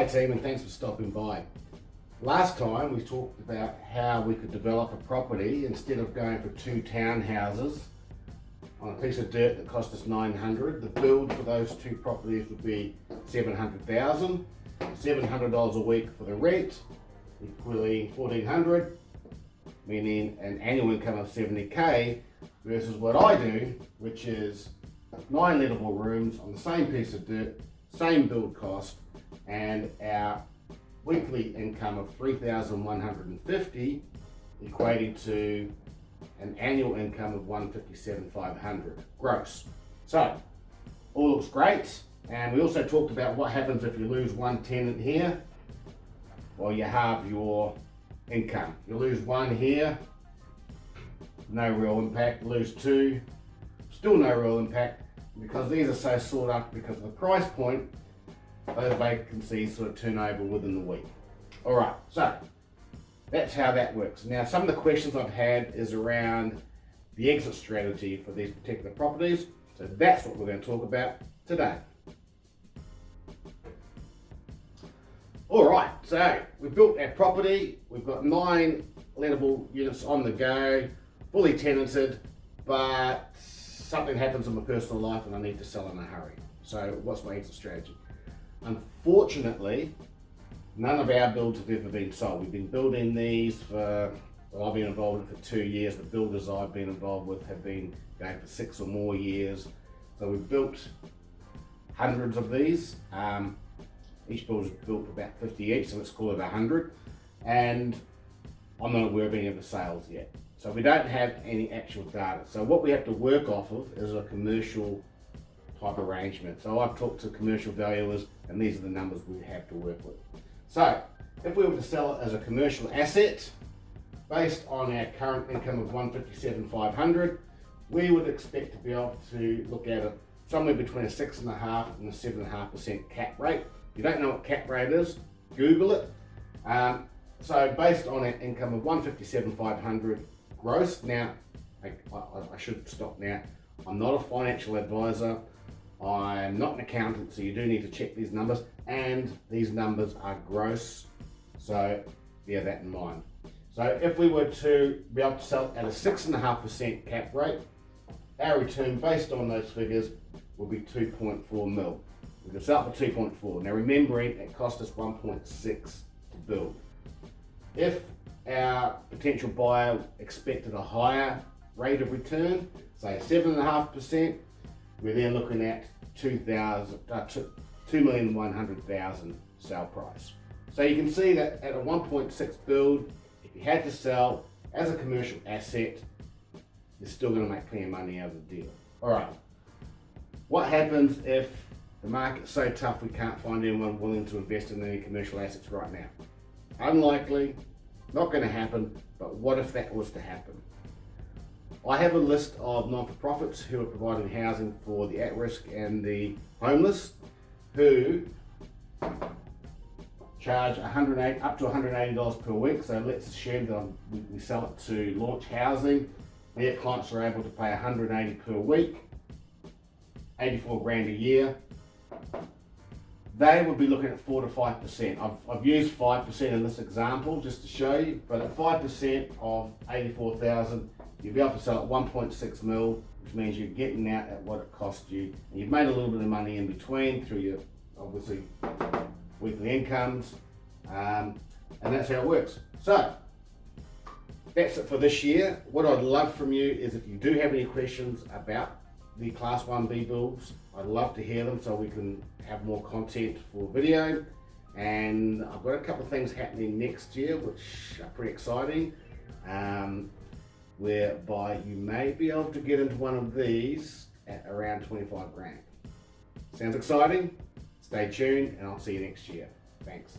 G'day team, and thanks for stopping by. Last time we talked about how we could develop a property instead of going for two townhouses on a piece of dirt that cost us $900. The build for those two properties would be $700,000, $700 a week for the rent, equaling $1,400, meaning an annual income of $70K, versus what I do, which is 9 lettable rooms on the same piece of dirt, same build cost, and our weekly income of $3,150, equating to an annual income of $157,500 gross. So all looks great, and we also talked about what happens if you lose one tenant here. Well, you halve your income. You lose one here, no real impact. Lose two, still no real impact, because these are so sought after because of the price point. Those vacancies sort of turn over within the week. All right, so that's how that works. Now, some of the questions I've had is around the exit strategy for these particular properties. So that's what we're going to talk about today. All right, so we've built our property. We've got 9 lettable units on the go, fully tenanted, but something happens in my personal life and I need to sell in a hurry. So what's my exit strategy? Unfortunately, none of our builds have ever been sold. We've been building these for, well, I've been involved with it for 2 years. The builders I've been involved with have been going for 6 or more years. So we've built hundreds of these. Each build is built about 50 each, so let's call it 100. And I'm not aware of any of the sales yet. So we don't have any actual data. So what we have to work off of is a commercial type arrangement. So I've talked to commercial valuers, and these are the numbers we have to work with. So if we were to sell it as a commercial asset, based on our current income of $157,500, we would expect to be able to look at it somewhere between a 6.5% and a 7.5% cap rate. If you don't know what cap rate is, Google it. So based on an income of $157,500 gross. Now, I should stop now. I'm not a financial advisor. I'm not an accountant, so you do need to check these numbers, and these numbers are gross, so bear that in mind. So if we were to be able to sell at a 6.5% cap rate, our return based on those figures will be 2.4 mil. We can sell it for 2.4. Now remembering it cost us 1.6 to build. If our potential buyer expected a higher rate of return, say 7.5%, we're then looking at $2,100,000 sale price. So you can see that at a 1.6 build, if you had to sell as a commercial asset, you're still going to make plenty of money out of the deal. All right, what happens if the market's so tough we can't find anyone willing to invest in any commercial assets right now? Unlikely, not going to happen, but what if that was to happen? I have a list of non-for-profits who are providing housing for the at-risk and the homeless, who charge up to $180 per week. So let's assume that we sell it to Launch Housing. Their clients are able to pay $180 per week, 84 grand a year. They would be looking at 4 to 5%. I've used 5% in this example just to show you, but at 5% of 84,000, you'll be able to sell at 1.6 mil, which means you're getting out at what it cost you. And you've made a little bit of money in between through your, obviously, weekly incomes. And that's how it works. So, that's it for this year. What I'd love from you is if you do have any questions about the Class 1B builds, I'd love to hear them so we can have more content for video. And I've got a couple of things happening next year which are pretty exciting. Whereby you may be able to get into one of these at around 25 grand. Sounds exciting? Stay tuned and I'll see you next year. Thanks.